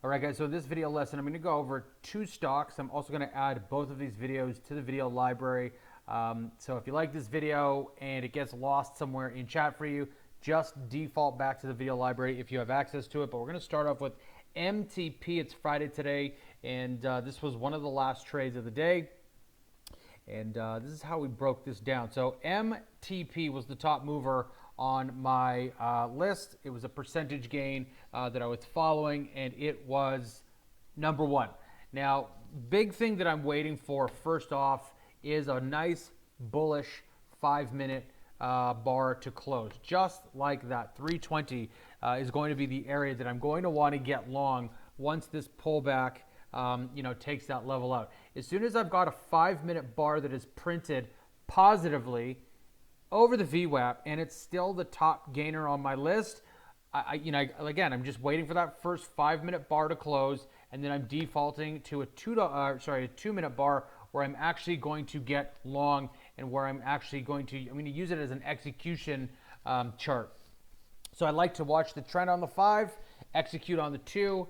All right, guys, so in this video lesson, I'm going to go over two stocks. I'm also going to add both of these videos to the video library. So if you like this video and it gets lost somewhere in chat for you, just default back to the video library if you have access to it. But we're going to start off with MTP. It's Friday today, and this was one of the last trades of the day. And this is how we broke this down. So MTP was the top mover on my list. It was a percentage gain that I was following, and it was number one. Now, big thing that I'm waiting for first off is a nice bullish 5-minute bar to close. Just like that, 320 is going to be the area that I'm going to want to get long once this pullback takes that level out. As soon as I've got a 5-minute bar that is printed positively over the VWAP and it's still the top gainer on my list, again, I'm just waiting for that first 5-minute bar to close, and then I'm defaulting to a 2-minute bar where I'm actually going to get long and where I'm going to use it as an execution chart. So I like to watch the trend on the 5, execute on the 2.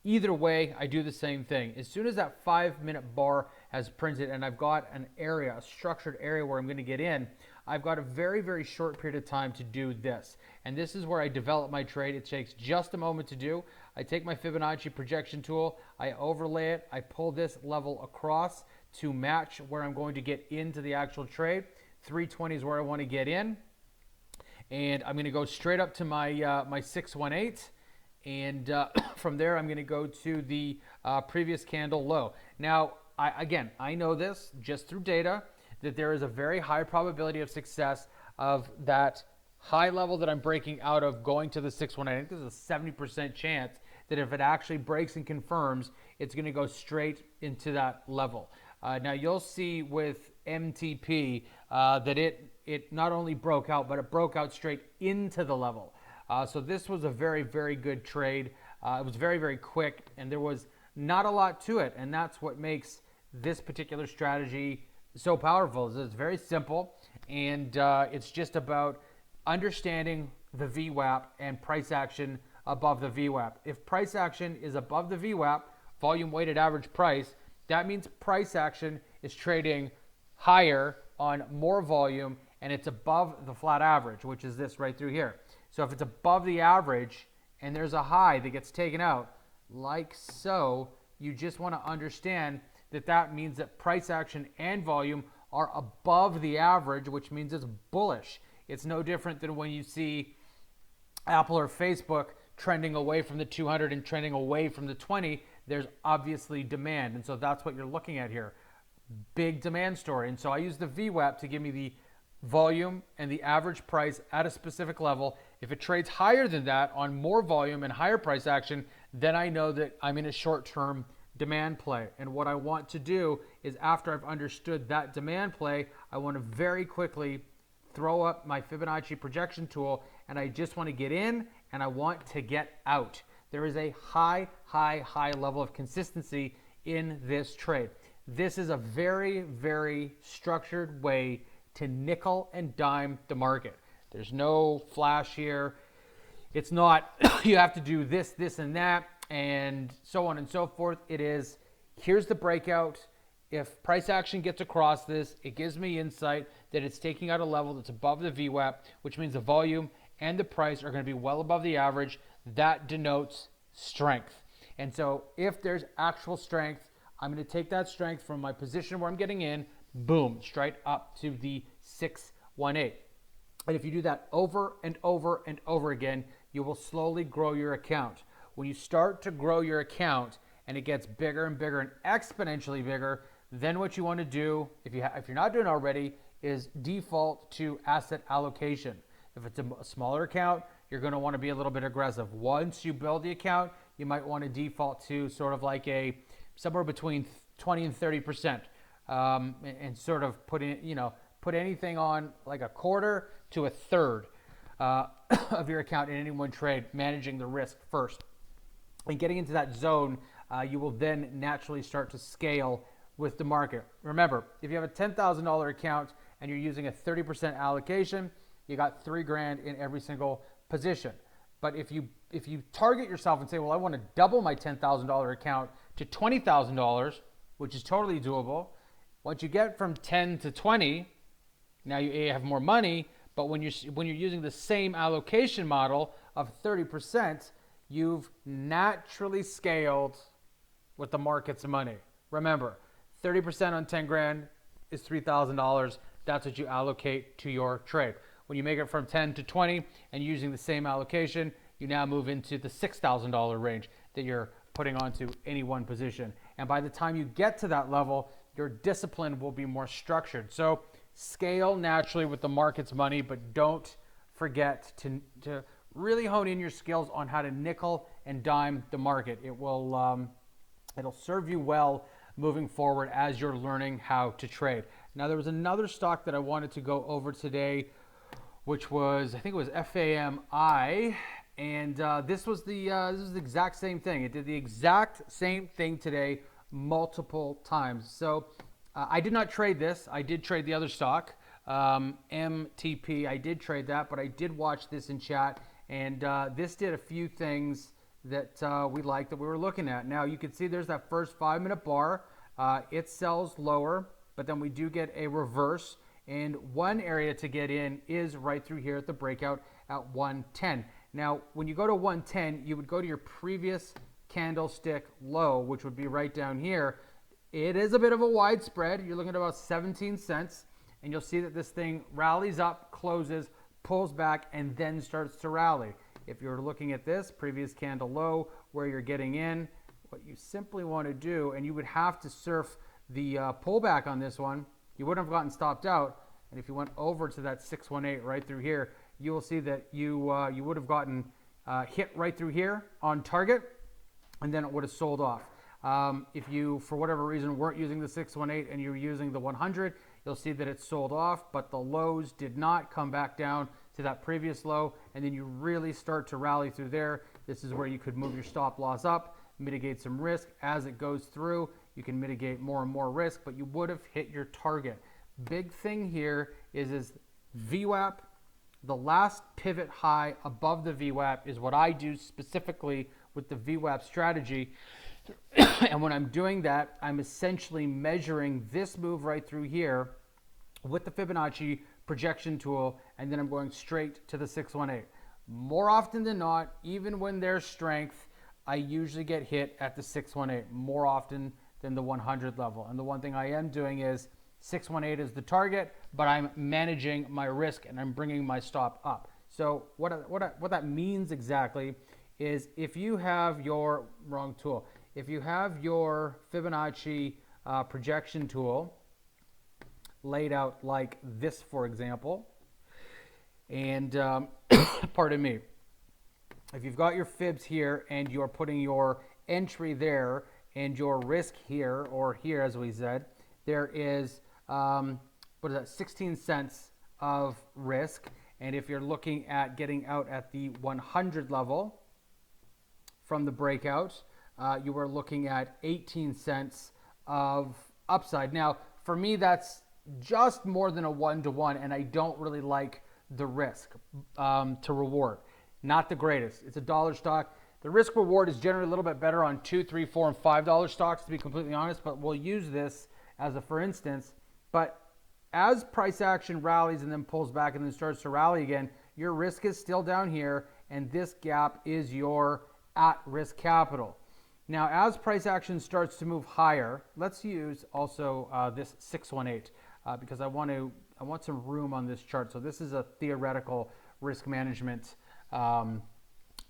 Either way, I do the same thing. As soon as that 5-minute bar has printed and I've got an area, a structured area where I'm going to get in, I've got a very, very short period of time to do this. And this is where I develop my trade. It takes just a moment to do. I take my Fibonacci projection tool, I overlay it, I pull this level across to match where I'm going to get into the actual trade. 320 is where I want to get in. And I'm going to go straight up to my 618. And from there, I'm going to go to the previous candle low. Now, I know this just through data, that there is a very high probability of success of that high level that I'm breaking out of going to the 618. I think there's a 70% chance that if it actually breaks and confirms, it's going to go straight into that level. Now, you'll see with MTP that it not only broke out, but it broke out straight into the level. So this was a very, very good trade. It was very, very quick, and there was not a lot to it, and that's what makes this particular strategy so powerful. It's very simple, and it's just about understanding the VWAP and price action above the VWAP. If price action is above the VWAP, volume weighted average price, that means price action is trading higher on more volume, and it's above the flat average, which is this right through here. So if it's above the average and there's a high that gets taken out, like so, you just want to understand that that means that price action and volume are above the average, which means it's bullish. It's no different than when you see Apple or Facebook trending away from the 200 and trending away from the 20. There's obviously demand, and so that's what you're looking at here. Big demand story. And so I use the VWAP to give me the volume and the average price at a specific level. If it trades higher than that on more volume and higher price action, then I know that I'm in a short-term demand play. And what I want to do is, after I've understood that demand play, I want to very quickly throw up my Fibonacci projection tool, and I just want to get in and I want to get out. There is a high level of consistency in this trade. This is a very, very structured way to nickel and dime the market. There's no flash here. It's not, you have to do this, this, and that, and so on and so forth. It is, here's the breakout. If price action gets across this, it gives me insight that it's taking out a level that's above the VWAP, which means the volume and the price are going to be well above the average. That denotes strength. And so if there's actual strength, I'm going to take that strength from my position where I'm getting in, boom, straight up to the 618. And if you do that over and over and over again, you will slowly grow your account. When you start to grow your account and it gets bigger and bigger and exponentially bigger, then what you want to do, if you're not doing it already, is default to asset allocation. If it's a smaller account, you're going to want to be a little bit aggressive. Once you build the account, you might want to default to sort of like somewhere between 20 and 30%, and sort of put anything on like a quarter to a third of your account in any one trade, managing the risk first. And getting into that zone, you will then naturally start to scale with the market. Remember, if you have a $10,000 account and you're using a 30% allocation, you got $3,000 in every single position. But if you if you target yourself and say, well, I want to double my $10,000 account to $20,000, which is totally doable. Once you get from 10 to 20, now you have more money, but when you're using the same allocation model of 30%, you've naturally scaled with the market's money. Remember, 30% on 10 grand is $3,000. That's what you allocate to your trade. When you make it from 10 to 20 and using the same allocation, you now move into the $6,000 range that you're putting onto any one position. And by the time you get to that level, your discipline will be more structured. So scale naturally with the market's money, but don't forget to really hone in your skills on how to nickel and dime the market. It will it'll serve you well moving forward as you're learning how to trade. Now, there was another stock that I wanted to go over today, which was, I think it was FAMI, and this was the exact same thing. It did the exact same thing today multiple times. So I did not trade this. I did trade the other stock, MTP. I did trade that, but I did watch this in chat, and this did a few things that we liked that we were looking at. Now, you can see there's that first 5-minute bar. It sells lower, but then we do get a reverse. And one area to get in is right through here at the breakout at 110. Now, when you go to 110, you would go to your previous candlestick low, which would be right down here. It is a bit of a wide spread. You're looking at about 17 cents, and you'll see that this thing rallies up, closes, pulls back, and then starts to rally. If you're looking at this previous candle low where you're getting in, what you simply want to do, and you would have to surf the pullback on this one, you wouldn't have gotten stopped out. And if you went over to that 618 right through here, you will see that you would have gotten hit right through here on target, and then it would have sold off. If you, for whatever reason, weren't using the 618 and you were using the 100, you'll see that it sold off, but the lows did not come back down to that previous low, and then you really start to rally through there. This is where you could move your stop loss up, mitigate some risk. As it goes through, you can mitigate more and more risk, but you would have hit your target. Big thing here is VWAP. The last pivot high above the VWAP is what I do specifically with the VWAP strategy. And when I'm doing that, I'm essentially measuring this move right through here with the Fibonacci projection tool, and then I'm going straight to the 618. More often than not, even when there's strength, I usually get hit at the 618 more often than the 100 level. And the one thing I am doing is 618 is the target, but I'm managing my risk and I'm bringing my stop up. So what that means exactly is if you have your if you have your Fibonacci projection tool laid out like this, for example, and pardon me, if you've got your fibs here and you're putting your entry there and your risk here, or here as we said, there is 16 cents of risk. And if you're looking at getting out at the 100 level from the breakout, you are looking at 18 cents of upside. Now, for me, that's just more than a 1-to-1, and I don't really like the risk to reward. Not the greatest. It's a dollar stock. The risk reward is generally a little bit better on $2, $3, $4, and $5 stocks, to be completely honest, but we'll use this as a for instance. But as price action rallies and then pulls back and then starts to rally again, your risk is still down here, and this gap is your at-risk capital. Now, as price action starts to move higher, let's use also this 618 because I want some room on this chart. So this is a theoretical risk management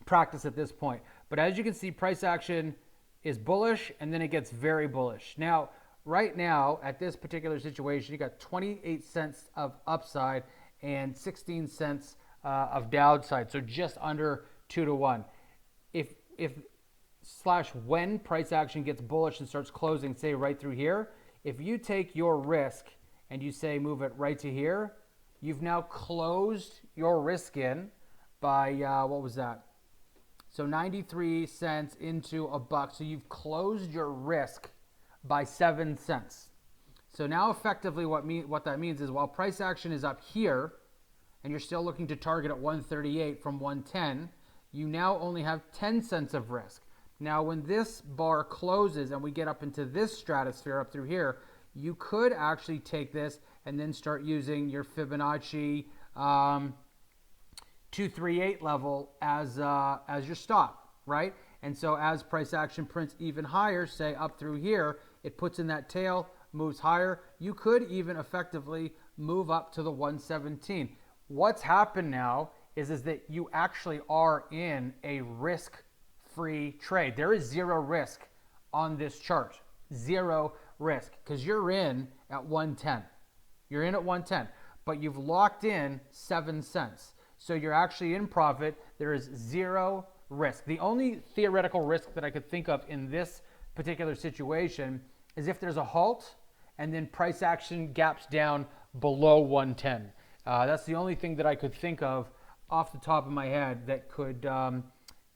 practice at this point. But as you can see, price action is bullish, and then it gets very bullish. Now, right now, at this particular situation, you got 28 cents of upside and 16 cents of downside, so just under 2-to-1. When price action gets bullish and starts closing, say right through here, if you take your risk and you say move it right to here, you've now closed your risk in by, what was that? So 93 cents into $1. So you've closed your risk by 7 cents. So now effectively what that means is while price action is up here and you're still looking to target at 138 from 110, you now only have 10 cents of risk. Now, when this bar closes and we get up into this stratosphere up through here, you could actually take this and then start using your Fibonacci 238 level as your stop, right? And so as price action prints even higher, say up through here, it puts in that tail, moves higher. You could even effectively move up to the 117. What's happened now is that you actually are in a risk-free trade. There is zero risk on this chart. Zero risk, because you're in at 110. You're in at 110, but you've locked in 7 cents. So you're actually in profit. There is zero risk. The only theoretical risk that I could think of in this particular situation is if there's a halt and then price action gaps down below 110. That's the only thing that I could think of off the top of my head that could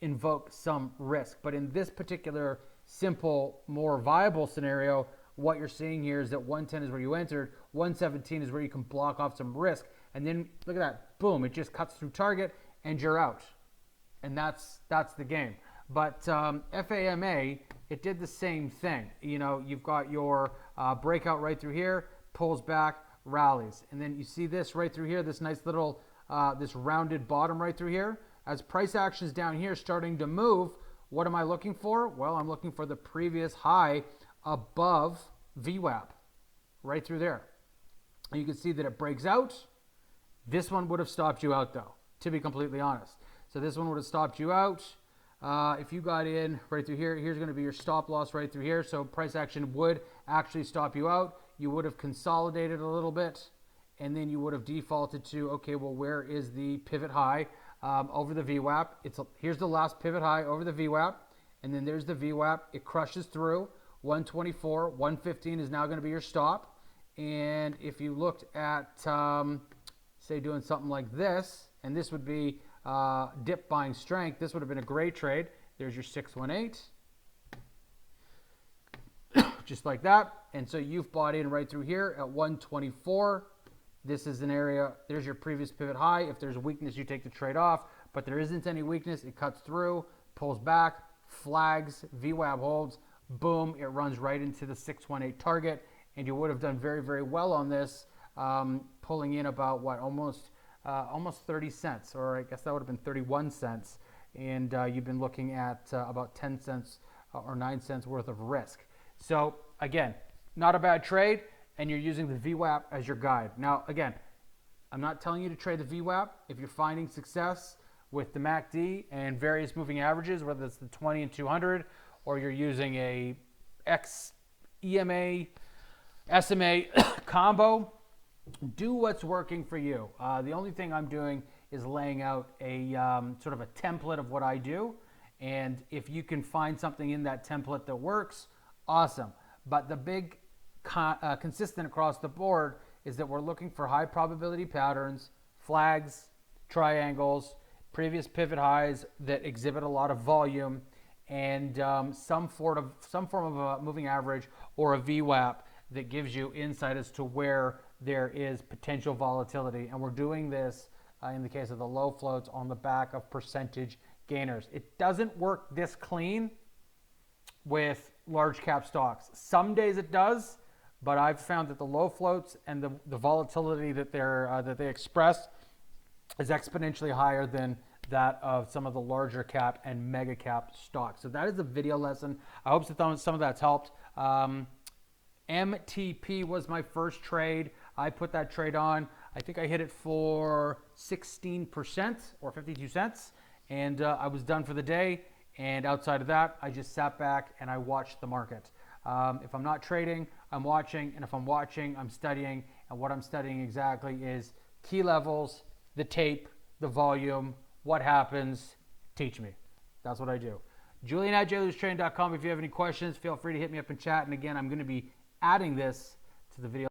invoke some risk. But in this particular simple, more viable scenario, what you're seeing here is that 110 is where you entered, 117 is where you can block off some risk, and then look at that, boom, it just cuts through target and you're out. And that's the game. But FAMA, it did the same thing. You know, you've got your breakout right through here, pulls back, rallies. And then you see this right through here, this nice little, this rounded bottom right through here. As price actions down here starting to move, what am I looking for? Well, I'm looking for the previous high above VWAP, right through there. And you can see that it breaks out. This one would have stopped you out though, to be completely honest. So this one would have stopped you out. If you got in right through here, here's going to be your stop loss right through here. So price action would actually stop you out. You would have consolidated a little bit, and then you would have defaulted to, okay, well, where is the pivot high over the VWAP? Here's the last pivot high over the VWAP, and then there's the VWAP. It crushes through 124, 115 is now going to be your stop. And if you looked at, say, doing something like this, and this would be dip buying strength, this would have been a great trade. There's your 618, just like that. And so you've bought in right through here at 124. This is an area, there's your previous pivot high. If there's weakness, you take the trade off, but there isn't any weakness. It cuts through, pulls back, flags, VWAP holds, boom, it runs right into the 618 target. And you would have done very, very well on this, pulling in about what, almost 30 cents, or I guess that would have been 31 cents. And you've been looking at about 10 cents or 9 cents worth of risk. So again, not a bad trade, and you're using the VWAP as your guide. Now, again, I'm not telling you to trade the VWAP. If you're finding success with the MACD and various moving averages, whether it's the 20 and 200, or you're using a EMA, SMA combo, do what's working for you. The only thing I'm doing is laying out a sort of a template of what I do. And if you can find something in that template that works, awesome. But the big consistent across the board is that we're looking for high probability patterns, flags, triangles, previous pivot highs that exhibit a lot of volume, and some form of a moving average or a VWAP that gives you insight as to where there is potential volatility. And we're doing this in the case of the low floats on the back of percentage gainers. It doesn't work this clean with large cap stocks. Some days it does, but I've found that the low floats and the volatility that they express is exponentially higher than that of some of the larger cap and mega cap stocks. So that is the video lesson. I hope some of that's helped. MTP was my first trade. I put that trade on. I think I hit it for 16% or 52 cents, and I was done for the day. And outside of that, I just sat back and I watched the market. If I'm not trading, I'm watching, and if I'm watching, I'm studying. And what I'm studying exactly is key levels, the tape, the volume, what happens, teach me. That's what I do. Julian@jailerstraining.com. If you have any questions, feel free to hit me up in chat. And again, I'm going to be adding this to the video.